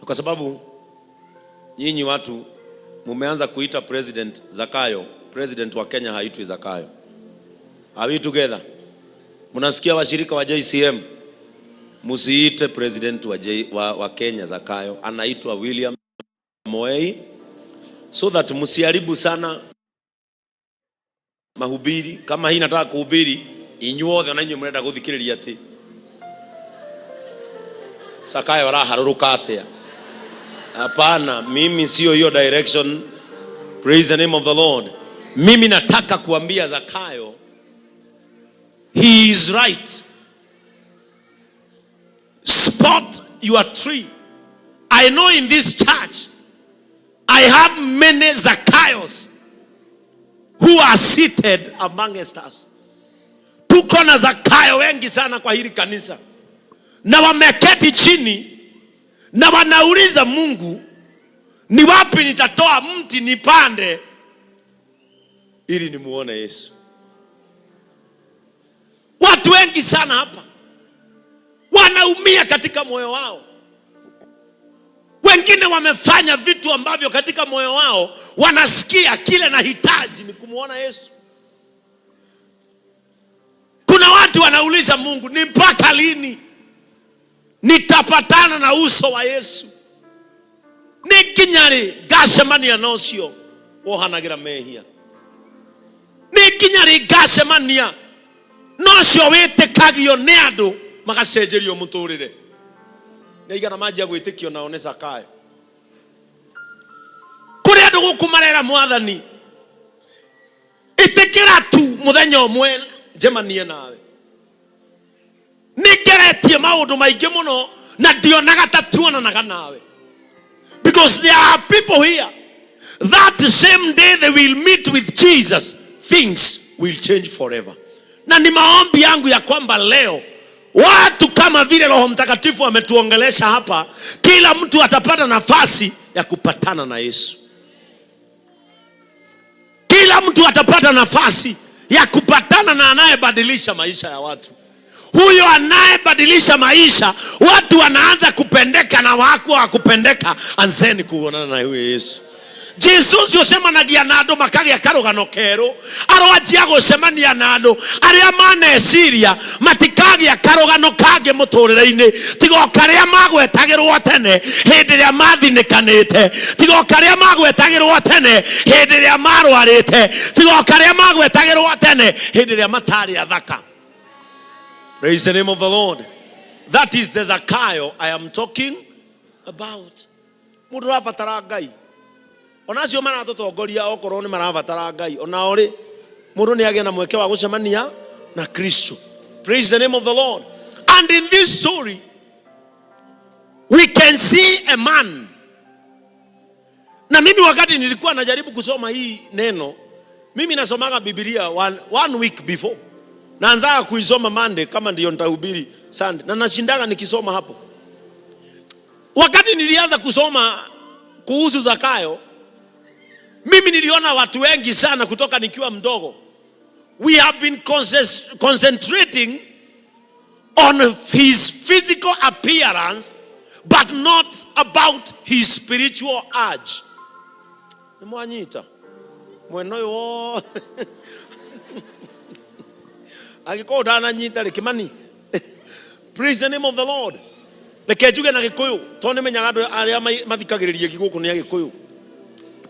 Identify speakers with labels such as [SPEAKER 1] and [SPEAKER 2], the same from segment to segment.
[SPEAKER 1] Kwa sababu nyinyi watu mumeanza kuita president Zakayo. President wa Kenya haitwi Zakayo. Are we together? Munasikia washirika wa JCM, musiite president wa Kenya Zakayo, anaitwa William Moei, so that musiharibu sana mahubiri. Kama hii nataka kuhubiri inyuothe na inyuo mrenda guthikiriria ati Zakayo araharuruka atia. Hapana, mimi sio hiyo direction. Praise the name of the Lord. Mimi nataka kuambia Zakayo, he is right. Spot your tree. I know in this church I have many Zacchaeus who are seated amongst us. Tuko na Zakayo wengi sana kwa hili kanisa, na wameketi chini na wanauliza Mungu, ni wapi nitatoa mti nipande ili nimuone Yesu. Watu wengi sana hapa wanaumia katika moyo wao. Wengine wamefanya vitu ambavyo katika moyo wao wanasikia kile na hitaji ni kumuona Yesu. Kuna watu wanauliza Mungu, ni mpaka lini nitapatana na uso wa Yesu? Ni kinyari gashemania nocio wohanagira mehia. Ni kinyari gashemania nocio witikagio ni andu magacenjerio muturire. Ni igana maji ya gwitikio nao ni Zakayo. Kuri andu gukumarera mwathani, itikira tu muthenya umwe njemanie nawe. Nigeretie maundu maingi muno na ndionaga ta tuonanaga nawe. Because there are people here that same day they will meet with Jesus, things will change forever. Na ni maombi yangu ya kwamba leo watu kama vile Roho Mtakatifu ametuongelesha hapa, kila mtu atapata nafasi ya kupatana na Yesu. Kila mtu atapata nafasi ya kupatana na anayebadilisha maisha ya watu. Huyo anayebadilisha maisha, watu wanaanza kupendeka na wako wa kupendeka, anzeni kuonana na huyo Yesu. Jesus yosema na gianado makagi ya karugano kero, arwajia gocemania na andu aria maneciria matikagi ya karugano kage muturire-ini, tigo karia magwetagirwo tene hindi ria mathinikanite, tigo karia magwetagirwo tene hindi ria marwarite, tigo karia magwetagirwo tene hindi ria matari athaka. Praise the name of the Lord. That is the Zakayo I am talking about. Mundu rabatara Ngai. Onacio maratotongoria okorwo ni marabatara Ngai, ona ori mundu ni agia na mweke wa gucemania na Kristo. Praise the name of the Lord. And in this story we can see a man. Na mimi wakati nilikuwa najaribu kusoma hii neno, mimi nasomaga Biblia one week before. Naanza kuisoma Monday kama ndio nitahubiri Sunday, na nashindaga nikisoma hapo. Wakati nilianza kusoma kuhusu Zakayo, mimi niliona watu wengi sana kutoka nikiwa mdogo. We have been concentrating on his physical appearance but not about his spiritual urge. Nimwanyita mwenoyo wo agiko dana nyita likimani. Praise the name of the Lord. Lekejuge na Gikuyu tone menyaga andu aria mathikagiririe giguku ni Gikuyu.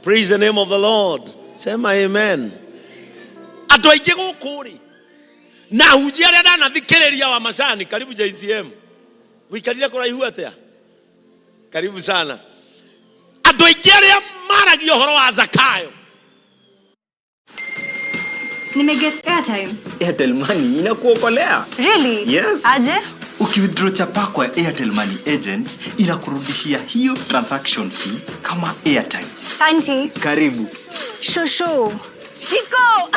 [SPEAKER 1] Praise the name of the Lord. Sema amen. Andu aingi gukuri na hujia aria ndanathikiriria wa macani. Karibu JCM. Wikarire kuraihu atia? Karibu sana. Andu aingi aria maragio horo wa Zakayo.
[SPEAKER 2] Nimeget airtime.
[SPEAKER 3] Airtel Money inakuokolea.
[SPEAKER 2] Really?
[SPEAKER 3] Yes.
[SPEAKER 2] Aje?
[SPEAKER 4] Ukiwithdraw chapa kwa Airtel Money agents inakurudishia hiyo transaction fee kama airtime.
[SPEAKER 2] Tanti.
[SPEAKER 4] Karibu.
[SPEAKER 5] Shosho. Shiko.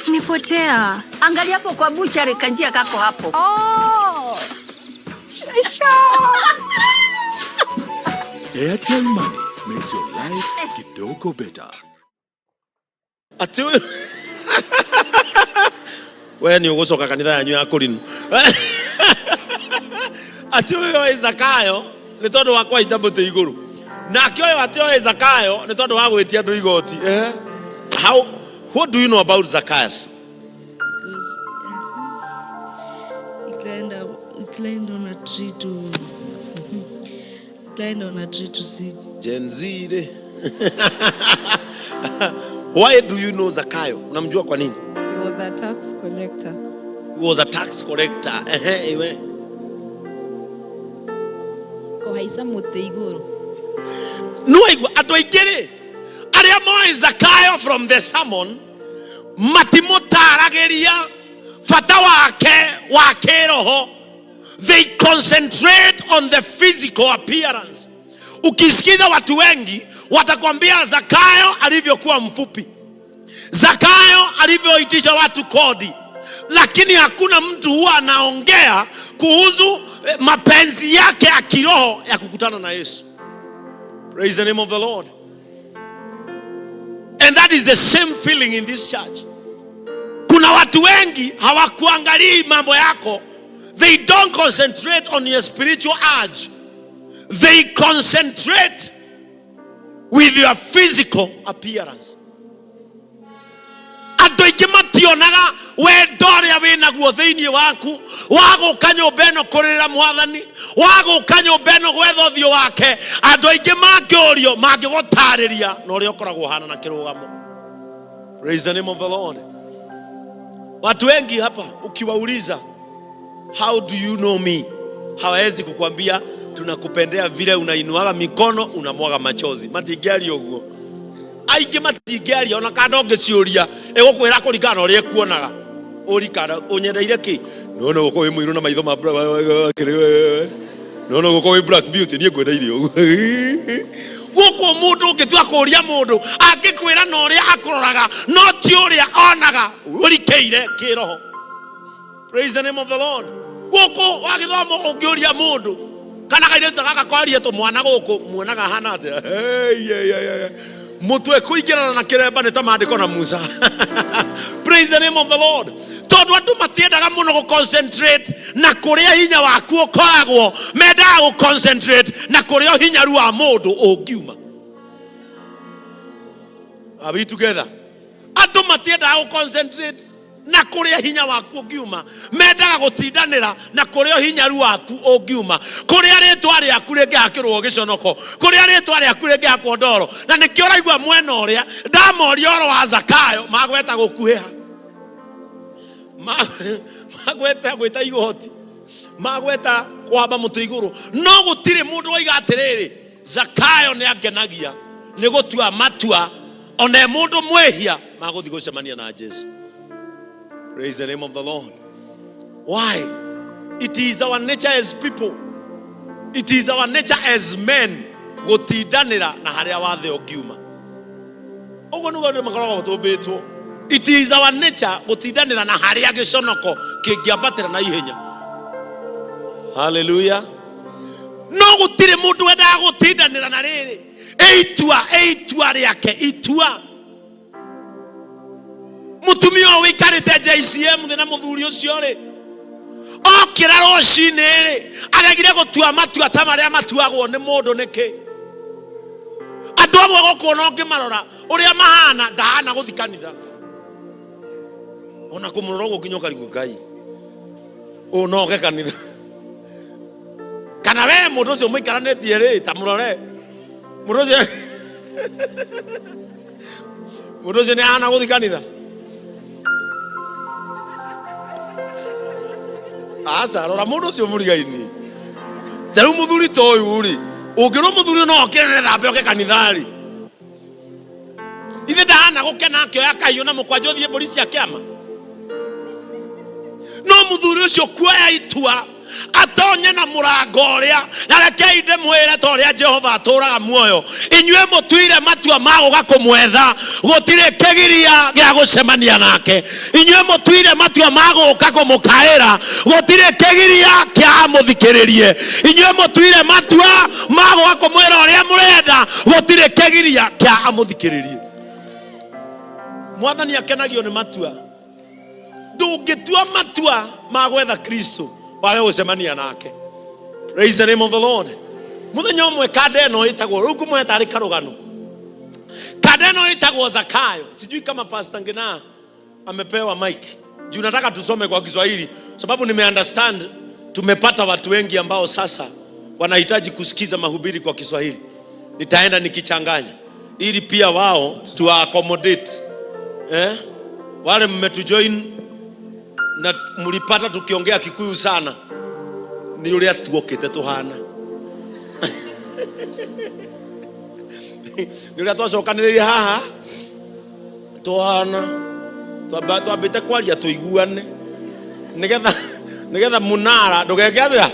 [SPEAKER 2] Nipotea.
[SPEAKER 5] Angalia hapo kwa buchari kanjia kako hapo.
[SPEAKER 2] Oh. Shosho.
[SPEAKER 6] Airtel Money makes your life kidogo better.
[SPEAKER 1] Ati wewe ni ugosoka kanitha yanyu ya Korinu. Ati wewe Zakayo nĩ tondũ wa kwa ijambote igũrũ. Nake ũyũ atioe Zakayo nĩ tondũ wa gwĩtia andũ igoti. What do you know about Zacchaeus?
[SPEAKER 7] Climbed on a tree to see
[SPEAKER 1] Gen Z. Why do you know Zakayo? Unamjua kwa nini?
[SPEAKER 7] He was a tax collector.
[SPEAKER 1] He was a tax collector.
[SPEAKER 7] Kohaisa mote iguru.
[SPEAKER 1] No, andũ aingĩ rĩ arĩa moĩ Zakayo from the sermon matimũtaragĩria bata wake wa kĩroho. They concentrate on the physical appearance. Ukisikiza watu wengi watakwambia Zakayo alivyokuwa mfupi, Zakayo alivyoitisha watu kodi, lakini hakuna mtu huwa anaongea kuhusu mapenzi yake ya kiroho ya kukutana na Yesu. Praise the name of the Lord. And that is the same feeling in this church. Kuna watu wengi hawakuangalii mambo yako. They don't concentrate on your spiritual urge. They concentrate with your physical appearance. Andũ aingĩ mationaga wendo ũrĩa wĩnaguo thĩinĩ waku wa gũka nyũmba ĩno kũrĩra Mwathani, wa gũka nyũmba ĩno gwetha ũthiũ wake. Andũ aingĩ mangĩũrio mangĩgũtarĩria na ũrĩa ũkoragwo hana na kĩrũgamo. Praise the name of the Lord. Watu wengi hapa ukiwauliza, how do you know me? Hawezi kukwambia tunakupendea vile unainuaga mikono unamwaga machozi. Matingĩaria ũguo. Aingĩ matingĩaria ona kana ũngĩciũria ĩgũkwĩra kũringana na ũrĩa kuonaga. Ũrikana ũnyendeire kĩ? No gũkũ wĩ mũirũ na maitho ma no gũkũ wĩ black beauty niĩ ngwendeire ũguo. Gũkũ mũndũ ũngĩtua kũria mũndũ angĩkwĩra na ũrĩa akũroraga no ti ũrĩa onaga. Ũrikeire kĩroho. Praise the name of the Lord. Gũkũ wagĩthomo ũngĩũria mũndũ kana kairĩtu gaka kwaria tũmwana gũkũ muonaga hana atĩa. Mũtwe kũingĩrana na kĩremba nĩ ta maandĩko na Musa. Praise the name of the Lord. Tondũ andũ matiendaga mũno gũconcentrate na kũrĩa hinya waku ũkoragwo, mendaga gũconcentrate na kũrĩa hinya wa mũndũ ũngiuma. Are we together? Andũ matiendaga gũconcentrate na kũrĩa hinya waku ũngiuma, mendaga gũtindanĩra na kũrĩa hinya waku ũngiuma, kũrĩa rĩtwa rĩaku rĩngĩhakĩrwo gĩconoko, kũrĩa rĩtwa rĩaku rĩngĩhakwo ndoro. Na nĩkĩo ũraigua mwena ũrĩa ndamoria ũhoro wa Zakayo magweta gũkuhĩha, magweta gwĩta igoti, magweta kwamba mũtĩ igũrũ. No gũtirĩ mũndũ oiga atĩrĩrĩ Zakayo nĩ angenagia nĩ gũtua matua ona mũndũ mwĩhia magũthiĩ gũcemania na Jesu. Praise the name of the Lord. Why? It is our nature as people. It is our nature as men gũtindanĩra na harĩa wathe ũngiuma. Ũguo nĩguo andũ makoragwo tũmbĩtwo. It is our nature gũtindanĩra na harĩa gĩconoko kĩngĩambatĩra na ihenya. Hallelujah. No gũtirĩ mũndũ wendaga gũtindanĩra na rĩrĩ. Eitua rĩake itua. Mutumia wĩikarĩte JCM thĩ na mũthuri ũcio rĩ okĩra rũcinĩ rĩ aregire gũtua matua ta marĩa matuagwo nĩ mũndũ nĩkĩ. Andũ amwe gũkũ no ngĩmarora ũrĩa mahana ndahana gũthi kanitha, ona kũmũrora ũguo nginya ũkarigwo Ngai ũnoge kanitha. Kana we mũndũ ũcio mũikaranĩtie rĩ ta mũrore mũndũ ũcio nĩ ahana gũthi kanitha. Asa rora mũndũ ũcio mũrigaini. Tarĩu mũthuri ta ũyũ rĩ ũngĩrwo mũthuri no okĩre thambe oke kanitha rĩ ithe ndahana gũkena akĩoya kahiũ na mũkwanjũ thiĩ mbũri cia kĩama. No mũthuri ũcio kuoya itua atonye na mũrango ũrĩa na rekei ndĩmwĩre ta ũrĩa Jehova atũraga muoyo, inyuĩ mũtuire matua ma gũka kũmwetha gũtirĩ kĩgiria gĩa gũcemania nake. Inyuĩ mũtuire matua ma gũka kũmũkaĩra gũtirĩ kĩgiria kĩa mũthikĩrĩrie. Inyuĩ mũtuire matua ma gũka kũmwĩra ũrĩa mũrenda gũtirĩ kĩgiria kĩa amũthikĩrĩrie. Mwathani akenagio nĩ matua. Ndũngĩtua matua ma gwetha Kristo wage gũcemania nake. Praise the name of the Lord. Muthenya umwe kadeno itagwo ruku mwe tari karugano. Kadeno itagwo Zakayo. Sijui kama Pastor Ngina amepewa mic. Juu nataka tusome kwa Kiswahili sababu nimeunderstand tumepata watu wengi ambao sasa wanahitaji kusikiza mahubiri kwa Kiswahili. Nitaenda nikichanganya ili pia wao tu accommodate. Wale mmetujoin na mlipata tukiongea Kikuyu sana. Ni yule atuokete tuhana. Ni yule atuokaniriria haha tuhana. Twabite kwaria tuiguane. Nigetha munara ndugekethia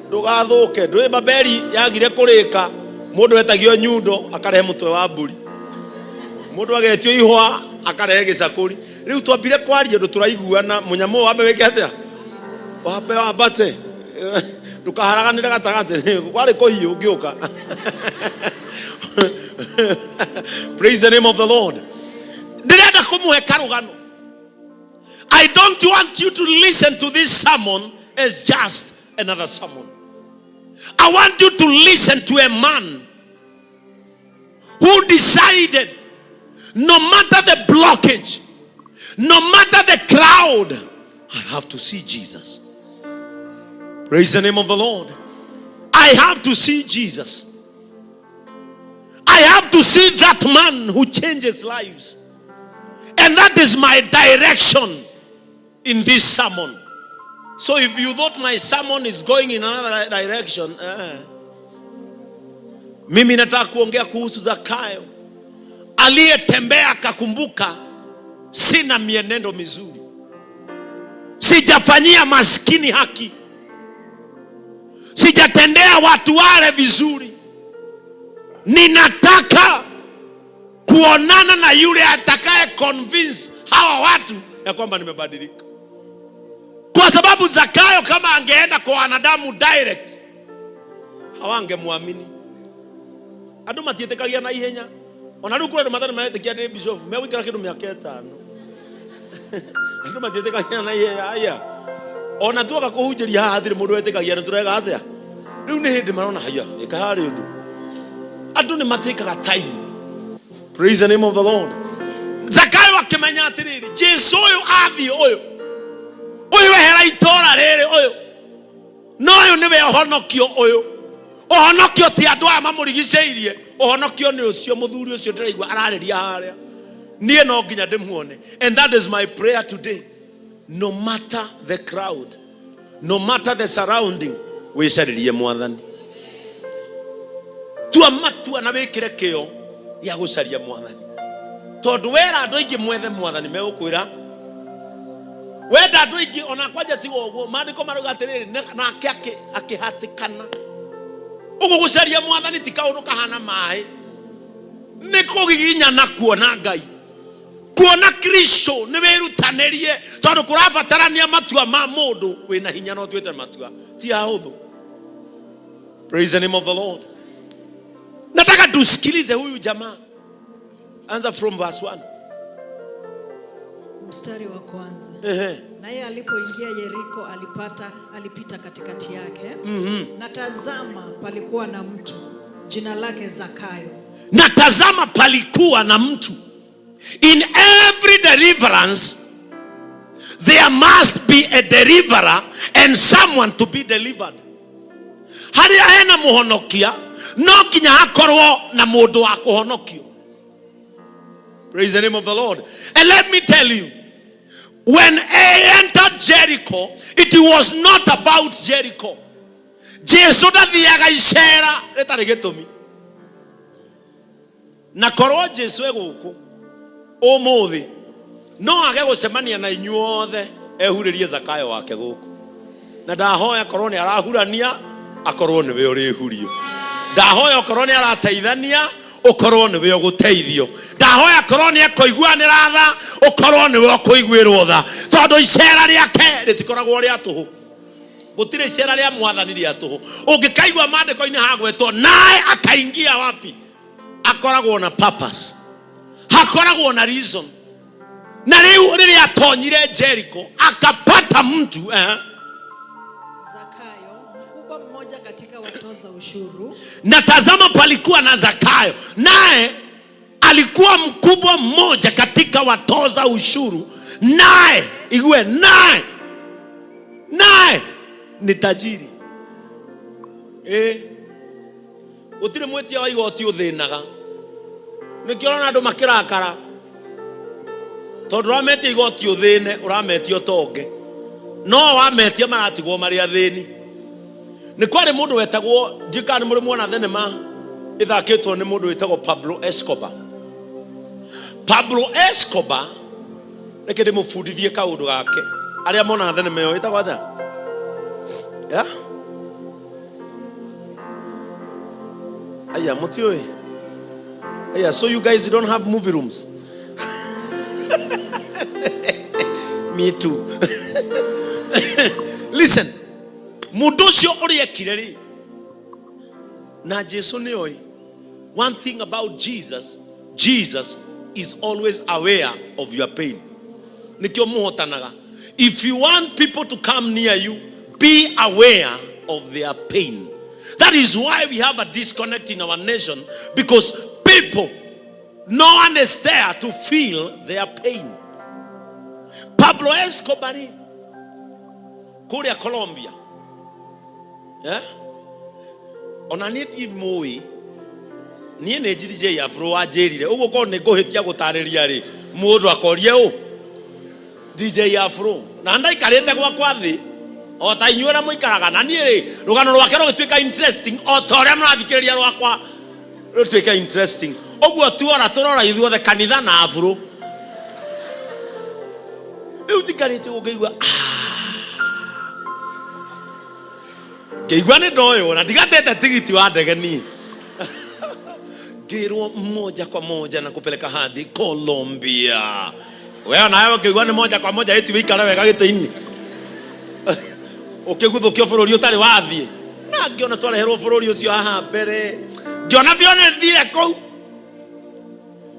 [SPEAKER 1] ndugathuke ndui Babeli yagire kurika mundu etagio nyundo akarehe mutwe wa mburi mundu agetio ihwa akarehe gicakuri riu twambire kwaria ndu turaiguana munyamo wambe wekethia wambe wambate ndukaharaganire gatagate kwari kuhiu ngiuka. Praise the name of the Lord. Ndirenda kumuhe karugano. I don't want you to listen to this sermon as just another sermon. I want you to listen to a man who decided, no matter the blockage, no matter the crowd, I have to see Jesus. Praise the name of the Lord. I have to see Jesus. I have to see that man who changes lives. And that is my direction in this sermon. So if you thought my sermon is going in another direction, mimi nataka kuongea kuhusu Zakayo aliyetembea akakumbuka sina mienendo mizuri, sijafanyia maskini haki, sijatendea watu wale vizuri. Ninataka kuonana na yule atakaye convince hawa watu ya kwamba nimebadilika. Kwa sababu Zakayo kama angeenda kwa wanadamu direct, hawangemwamini. Andu matietekagia na ihenya. Ona riu kure mathani maretekia ndi bishop, mewikira kindu miaka 5. Andu matietekagia na ihenya aya. Ona tuoka kuhunjiria haha thiri mundu etekagia ni turega atia. Riu ni hindi marona haya, ikahari undu. Andu ni matekaga time. Praise the name of the Lord. Zakayo akimenya atiriri, Jesu uyu athi uyu. Uyu wehera itora riri uyu. No uyu niwe honokio uyu. Ohonokio ti andu aya mamurigiceirie. Ohonokio ni ucio muthuri ucio ndiraigua arariria haria. Nie no nginya ndimuone. And that is my prayer today. No matter the crowd, no matter the surrounding, wicaririe Mwathani. Tua matua na wikire kio ya gucaria Mwathani. Tondu wera andu aingi mwethe Mwathani megukwira. Wenda andu aingi ona kwanja ti woguo maandiko maruga atiriri nake akihatikana. Ugugucaria Mwathani ti kaundu kahana mai. Ni kugiginya na kuona Ngai. Kuona Kristo ni wirutanirie tondu kurabatarania matua ma mundu wina hinya no twete matua ti ahuthu. Praise the name of the Lord. Nataka tusikilize huyu jamaa. Anza from verse 1.
[SPEAKER 8] Mstari wa kwanza. Naye alipoingia Yeriko alipita katikati yake. Na tazama palikuwa na mtu jina lake Zakayo.
[SPEAKER 1] Na tazama palikuwa na mtu. In every deliverance there must be a deliverer and someone to be delivered. Haria hena muhonokia no kinya hakorwo na mundu wa kuhonokio. Praise the name of the Lord. And let me tell you, when I entered Jericho, it was not about Jericho. Jesu dathiaga icera ritari gitumi. Na korwo Jesu eguku umuthi no age gucemania na inyuothe ehuririe Zakayo wake guku. Na ndahoya korwo ni arahurania akorwo ni we urihurio. Ndahoya korwo ni arateithania ukorwo ni we uguteithio. Ndahoya korwo ni ekoiguanira tha ukorwo ni we ukuiguirwo tha. Tondu icera riake ritikoragwo ria tuhu. Gutire icera ria Mwathani ria tuhu. Ungikaigwa maandiko-ini hagwetwo naye akaingia wapi? Akoragwo na purpose. Hakoragwo na reason. Na riu riria atonyire Jericho akapata mtu
[SPEAKER 8] Zakayo mkubwa mmoja katika watoza ushuru.
[SPEAKER 1] Na tazama palikuwa na Zakayo, naye alikuwa mkubwa mmoja katika watoza ushuru, naye iwe naye ni tajiri. Utire mwetia wa igoti uthinaga. Nikiona andu makirakara tondu rametia igoti uthine, urametio tonge. No wametia maratigwo mari athini. Ni kwari mundu wetagwo njikani muri muona thenema ithakitwo ni mundu wetagwo Pablo Escobar. Pablo Escobar reke ndimufundithie kaundu gake. Aria mona thenema yo itagwo ata? Yeah? Aya mutio. Aya, so you guys don't have movie rooms? Me too. Listen. Mudosho oriekireri. Na Jesu ni oi. One thing about Jesus is always aware of your pain. Nikyo muhotanaga. If you want people to come near you, be aware of their pain. That is why we have a disconnect in our nation, because people, no one is there to feel their pain. Pablo Escobar, Korea, Colombia. Yeah? Ona niti moi nie ne jirije ya fro wa jerire ugo ko ne gohetia gutariria ri mundu akorie u DJ ya fro na ndai karete kwa thi o ta inyuera muikaraga na nie ri rugano rwake rugituika interesting o ta ria murathikiriria rwakwa rugituika interesting oguo tu ora turora ithuothe kanitha na afro riu tikarite ugeigwa Keigwa ni ndoyo na ndigatete tigiti wa ndege ni ngirwo moja kwa moja na kupeleka hadi Colombia. Wewe nayo keigwa ni moja kwa moja eti wikara wega gite-ini ukiguthukio bururi utari wathie na ngiona twareherwo bururi ucio haha mbere ngiona bione thire kou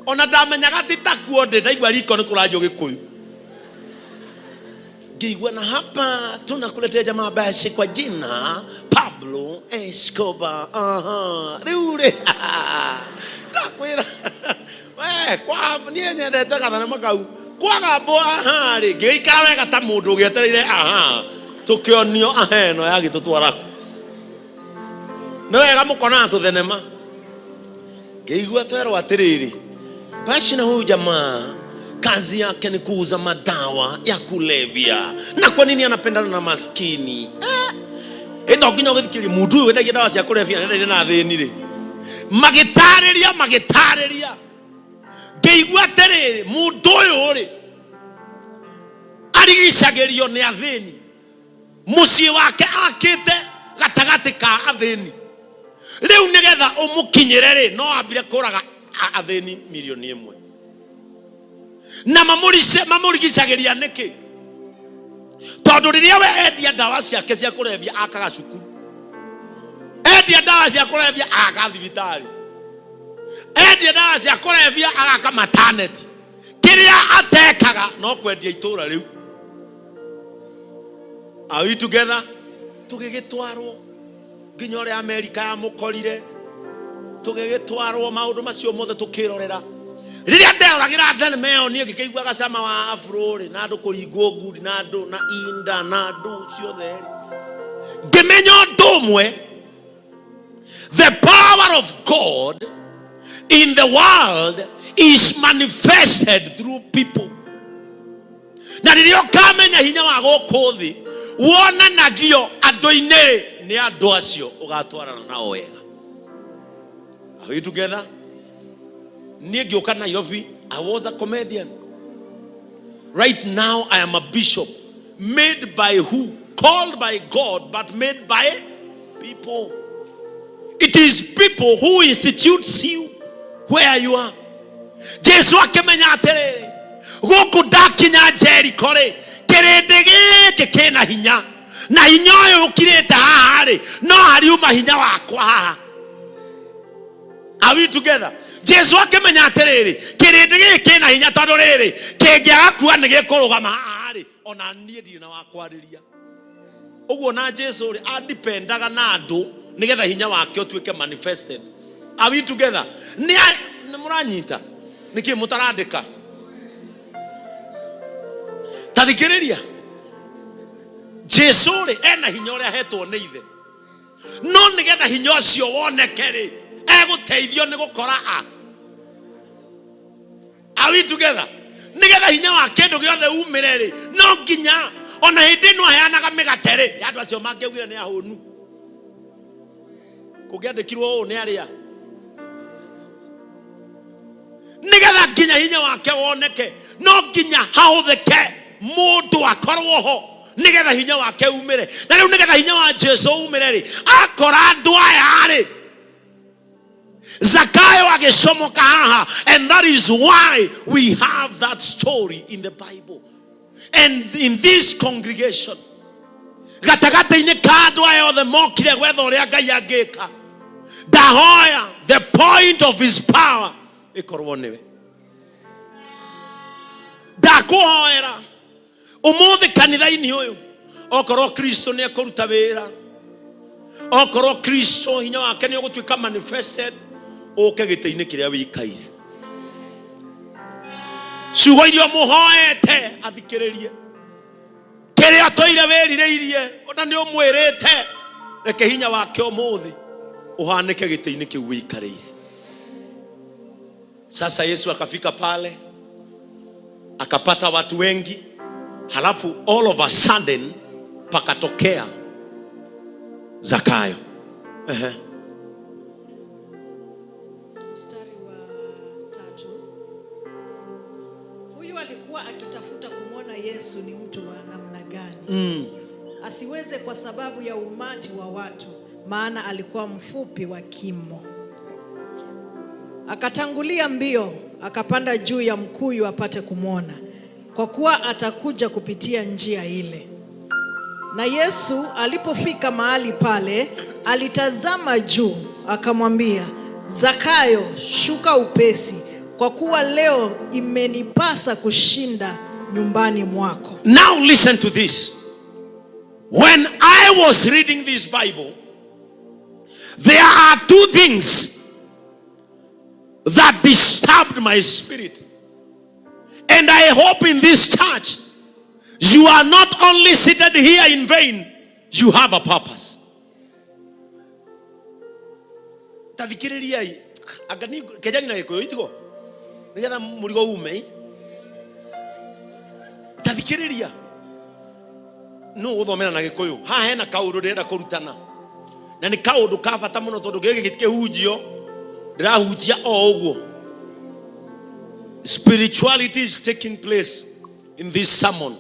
[SPEAKER 1] ona ndamenyaga titakuo ndaigwa riko ni kuranjo gikuyu Gigwa na hapa tunakuletea jamaa basi kwa jina Pablo Escobar. Riure. Takwira. Kwa niye nyendete kathana makau. Kwa gabo ri giikara wega ta mundu gietereire tukionio no yagi tutwara. No wega mukona tuthenema. Gigwa twero atiriri. Basi na huyu jamaa kazi yake ni kuuza madawa ya kulevya. Na kwa nini anapendana na maskini? Ito kinyo githikiri mudu wenda dawa cia kulevya nenda na thini ri. Magitariria. Ngeigua terere mudu uyu ri. Arigicagirio ni athini. Mucii wake akite gatagati ka athini. Riu nigetha umukinyire ri no ambire kuraga athini milioni 1. Na mamurigicagiria niki tondu riria we endia dawa ciake cia kulevya akaga cukuru, endia dawa cia kulevya aga thibitari, endia dawa cia kulevya agaka maternity, kiria atekaga no kwendia itura riu. Are we together? Tugigitwarwo nginya uri America ya mukorire, tugigitwarwo maundu macio mothe tukirorera. Riria ndeoragira thenema ĩyo niĩ ngĩkĩigua gacama wa afro ri na andũ kũringwo ngudi na andũ na inda na andũ ciothe ri ngĩmenya ũndũ ũmwe, the power of God in the world is manifested through people. Na riria ũkamenya hinya wa gũkũ thĩ wonanagio andũ-inĩ nĩ andũ acio ũgatwarana nao wega. Are we together? I was a comedian. Right now I am a bishop. Made by who? Called by God, but made by people. It is people who institutes you where you are. Jesu akemenya atere guku dakinya Jericho ri kirindi giki kina hinya na hinya uyu ukirite haha ri no hariuma hinya wakwa haha. Are we together? Jesu akemenya atiriri kirindi giki na hinya tondu riri kingiaga kuwa ni gikurugama haha ri ona nie ndiri na wakwariria uguo na Jesu ri adependaga na andu nigetha hinya wake utuike manifested. Are we together? Ni muranyita niki mutarandika tathikiriria Jesu ri ena hinya uria hetwo ni ithe, no nigetha hinya ucio woneke ri eguteithio ni gukora Are we together? Nigetha hinya wa kindu giothe umire ri no nginya ona hindi no ayanaga migate ri andu acio mangiugire ni ahunu kugiandikirwo ni aria nigetha nginya hinya wake woneke no nginya hautheke mundu akorwo ho nigetha hinya wake umire. Na riu nigetha hinya wa Jesu umire ri akora andu aya ri Zakayo agicomoka haha, and that is why we have that story in the Bible and in this congregation. Gatagata-ini ka andu aya othe mokire gwetha uria Ngai angika ndahoya the point of his power ikorwo niwe. Ndakuhoera umuthi kanitha-ini uyu okorwo Kristo ni akuruta wira, okorwo Kristo hinya wake ni ugutuika manifested, uke gite-ini kiria wikaire ciugo irio muhoete athikiririe kiria toire wirireirie ona ni umwirite reke hinya wake umuthi uhanike gite-ini kiu wikaire. Sasa Yesu akafika pale akapata watu wengi, halafu all of a sudden pakatokea Zakayo.
[SPEAKER 8] Mstari wa 3. Huyu alikuwa akitafuta kumwona Yesu ni mtu wa namna gani, asiweze kwa sababu ya umati wa watu, maana alikuwa mfupi wa kimo. Akatangulia mbio, akapanda juu ya mkuyu apate kumwona, kwa kuwa atakuja kupitia njia ile. Na Yesu alipofika mahali pale, alitazama juu, akamwambia, Zakayo, shuka upesi, kwa kuwa leo imenipasa kushinda nyumbani mwako.
[SPEAKER 1] Now listen to this. When I was reading this Bible, there are two things that disturbed my spirit. And I hope in this church, you are not only seated here in vain, you have a purpose. Tavikiriria agani kejani na iko itigo. Nigetha murigo ume. Tavikiriria. No uthomera na gikuyu. Ha hena kaundu ndenda kurutana. Na ni kaundu ka bata muno tondu giki gikihunjio ndirahunjia o uguo. Spirituality is taking place in this sermon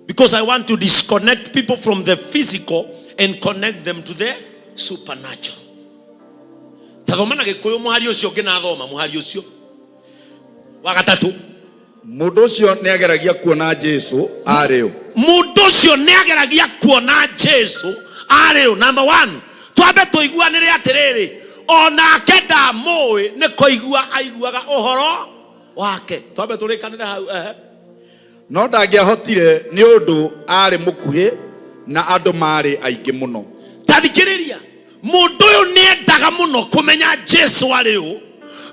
[SPEAKER 1] because I want to disconnect people from the physical and connect them to the supernatural. Tathomana gikuyu muhari ucio ngina thoma muhari ucio wa gatatu.
[SPEAKER 6] Mundu ucio ni ageragia kuona Jesu ariu.
[SPEAKER 1] Mundu ucio ni ageragia kuona Jesu ariu. Number 1, twabe tuiguanire atiriri ona kenda moe ni kuigua aiguaga uhoro wake. Twabe turikanire hau
[SPEAKER 6] no ndangiahotire ni undu ari mukuhi na andu mari aingi muno.
[SPEAKER 1] Tathikiriria mundu uyu ni endaga muno kumenya Jesu ariu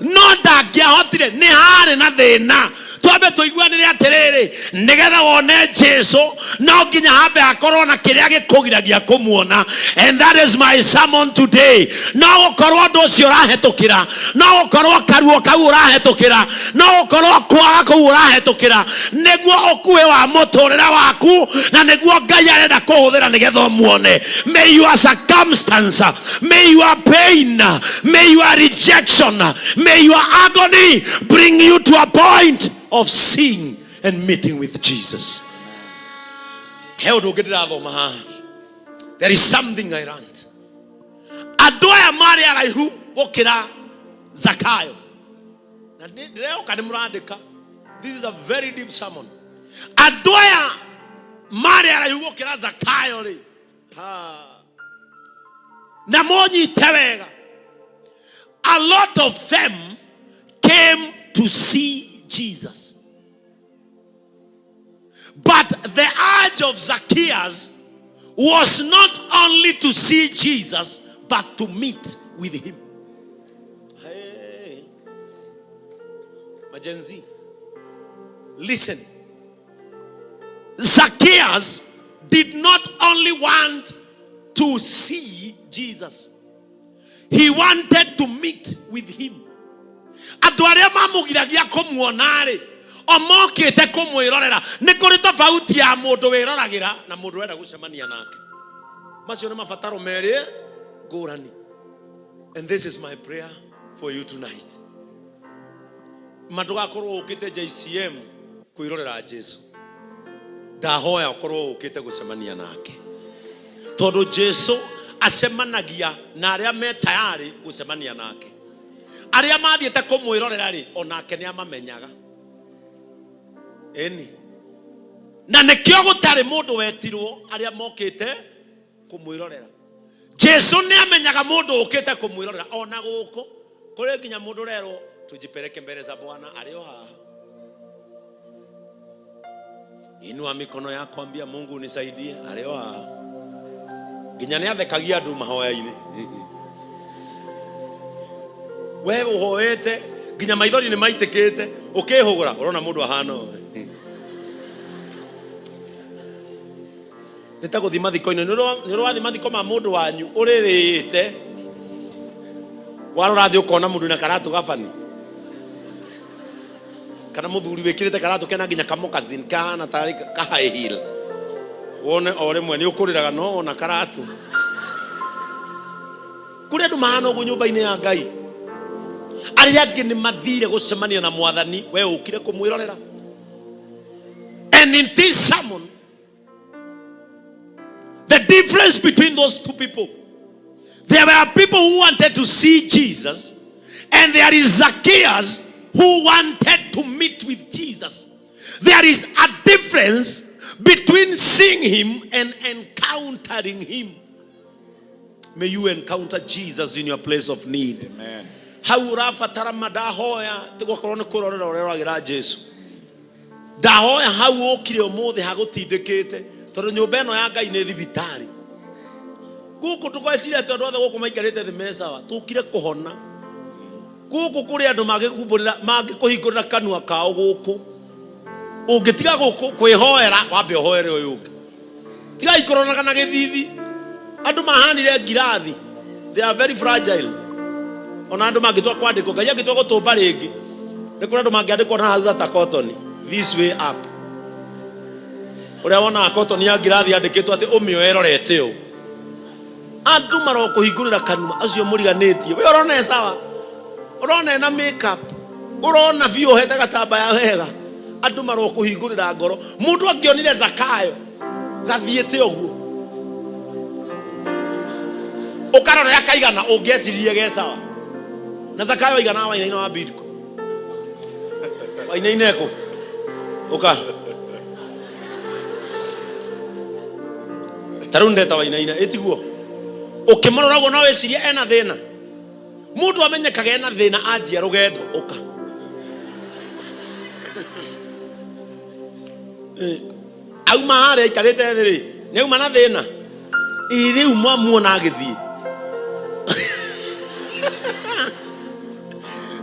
[SPEAKER 1] no ndangiahotire ni hari na thina. Twabe tuiguanire atiriri nigetha wone Jesu no nginya hambe akorwo na kiria gikugiragia kumuona. And that is my sermon today. No gukorwo ndu ucio urahetukira, no gukorwo karuo kau urahetukira, no gukorwo kwaga kuu urahetukira niguo ukuwe wa muturira waku na niguo Ngai arenda kuhuthira nigetha umuone. May your circumstance, may your pain, may your rejection, may your agony bring you to a point of seeing and meeting with Jesus. There is something I learned. Adoya mari araihu gukira Zakayo. This is a very deep sermon. Adoya mari araihu gukira Zakayo ri. Na monyi tewega. A lot of them came to see Jesus. But the urge of Zacchaeus was not only to see Jesus, but to meet with him. Hey, Majenzi, listen. Zacchaeus did not only want to see Jesus, he wanted to meet with him. Adware mamugiragia kumuonare omokete kumwirorera ni kuri tofauti ya mundu wirораgira na mundu wenda gucemania nake. Macio ni mabataro meri ngurani. And this is my prayer for you tonight. Madugakorwo ukite JCM kwirorera Jesu. Ndahoya ukorwo ukite gucemania nake. Tondu Jesu acemanagia na aria me tayari gucemania nake. Aria mathiete kumwirorera ri onake ni amamenyaga. Eni. Na nikio gutari mundu wetirwo aria mokite kumwirorera. Jesu ni amenyaga mundu ukite kumwirorera ona guko kuri nginya mundu rero tujipeleke mbele za Bwana alio haha. Inua mikono yako ambia Mungu nisaidie alio haha. Nginya ni athekagia andu mahoya-ini. Wewe uhoete nginya maithori ni maitikite ukihugura urona mundu ahana nitaguthima thiko-ini ni rwathima thiko ma mundu wanyu uririte warora thi ukona mundu na karatu gabani kana muthuri wikirite karatu kena nginya kamokazin kana tari ka high heel wone ore mwe ni ukuriraga no na karatu kuri andu mahana ugu nyumba-ini ya Ngai aria angi ni mathire gucemania na mwathani we ukire kumwirorera. And in this sermon, the difference between those two people, there were people who wanted to see Jesus, and there is Zacchaeus who wanted to meet with Jesus. There is a difference between seeing him and encountering him. May you encounter Jesus in your place of need.
[SPEAKER 6] Amen.
[SPEAKER 1] Haurafatara madahoya tugokorwo kurorera ureragira Jesu. Dahoya hau okire omothe hagutindikite tondu nyumba eno ya Ngai ni thibitari. Guku tukwecire tondu othe guku maikarite thi mesawa tukire kuhona. Guku kuri andu magikuburira magikuhingurira kanua kao guku. Ungitiga guku kwihoera wambe hoere uyu ungi. Tiga ikorona na githithi. Andu mahanire ngirathi. They are very fragile. Ona andu mangitwa kwandiko Ngai agitwa gutumba ringi. Ni kuri andu mangiandikwo na haza ta cotton this way up. Uria wona cotton ya ngirathi andikitwo ati umioerorete u. Andu marokuhingurira kanua acio muriganitie. We urona sawa. Urona na makeup. Urona vio heta gatamba ya wega. Andu marokuhingurira ngoro. Mundu angionire Zakayo gathiete uguo. Ukarora kaigana ungecirie ge sawa. Na Zakayo igana wa ina wa bidiko. Wa ina ineko. Oka. Tarunde ta wa ina etiguo. Ukimorora go nawe ciria ena thina. Mundu amenyekaga ena thina anjia rugendo oka. Au mahare ikarete thiri. Ni uma na thina. Iri umwa muona agithii.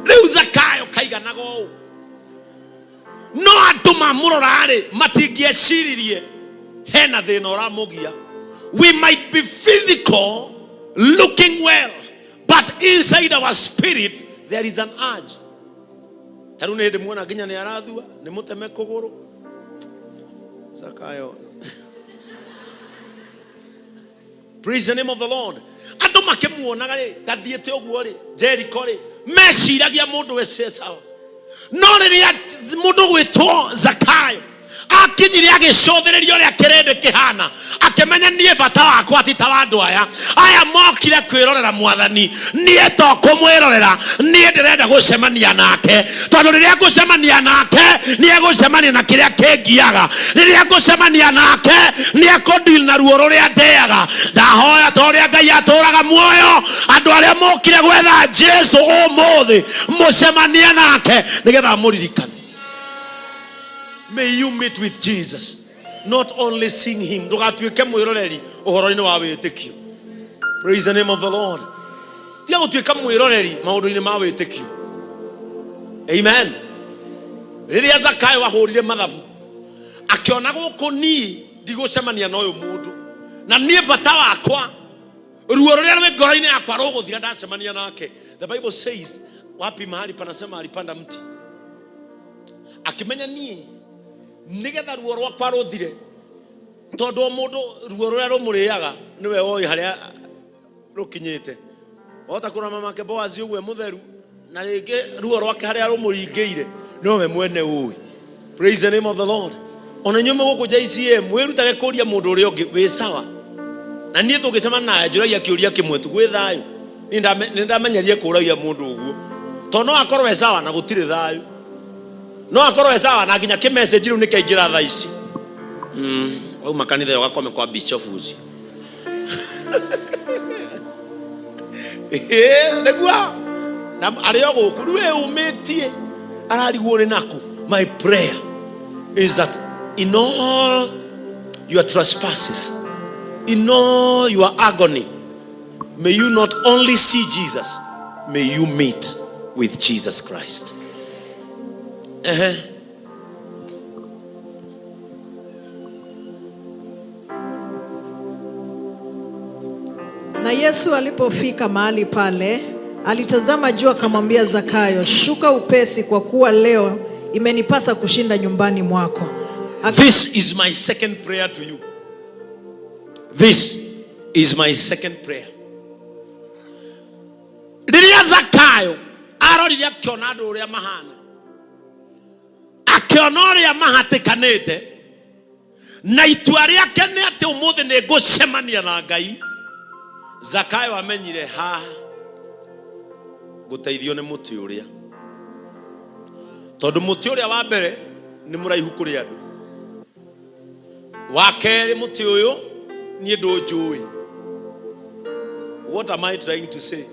[SPEAKER 1] Riu Zakayo kaigana go. No andu mamurorare matingieciririe hena thina uramugia. We might be physical, looking well, but inside our spirit there is an urge. Tarune ndi muona nginya ni arathua ni muteme kuguru. Zakayo. Praise the name of the Lord. Andu makimuonaga ri gathiete uguo ri Jericho ri meciragia mundu wese sawa. No riria mundu gwitwo Zakayo akinyire agicothererio ria kirende kihana akimenya nie bata wakwa atita wandu aya mokire kwirorera mwathani nie to kumwirorera nie ndirenda gucemania nake tondu riria gucemania nake nie gucemania na kiria kingiaga riria gucemania nake nie kudil na ruo ruria ndeaga ndahoya toria Ngai aturaga muoyo andu aria mokire gwetha Jesu umuthi mucemania nake nigetha muririkane. May you meet with Jesus, not only sing him. Ndugatuike mwiroreri uhoro-ini wa witikio. Praise the name of the Lord. Tia gutuika mwiroreri maundu-ini ma witikio. Amen. Riria Zakayo wahurire mathabu akiona guku ni ndigũcemania na uyu mundu na nie bata wakwa ruo ruria rwe ngoro-ini yakwa ruguthira ndacemania nake. The Bible says wapi mahali panasema alipanda mti akimenya nie nigetha ruo rwakwa ruthire tondu mundu ruo ruria rumuriaga niwe woi haria rukinyite. Ota kuna mama ke Boazi ugwe mutheru na ringi ruo rwake haria rumuringiire nowe mwene ui. Praise the name of the Lord. Ona nyume guku JCM wirutage kuria mundu uria ungi wi sawa na nie tungicemana naye njuragia kiuria kimwe tu gwi thayu ni ndamenyerie kuragia mundu uguo to no akorwe sawa na gutire thayu no akorwe sawa na nginya kimessage riu nikaingira thaa ici au makanitha yo gakome kwa bishop uzi negua na ario guku riwe umitie arariguo ni naku. My prayer is that in all your trespasses, in all your agony, may you not only see Jesus, may you meet with Jesus Christ.
[SPEAKER 8] Na Yesu alipofika mahali pale, alitazama juu akamwambia Zakayo, shuka upesi kwa kuwa leo imenipasa kushinda nyumbani mwako.
[SPEAKER 1] This is my second prayer to you. This is my second prayer. Riria Zakayo arorire akiona andu uria mahana, akiona uria mahatikanite, na itua riake ni ati umuthi ni ngucemania na Ngai. Zakayo amenyire haha guteithio ni muti uria, tondu muti uria wa mbere ni muraihu kuri andu, wa keri muti uyu ni ndunjui. What am I trying to say?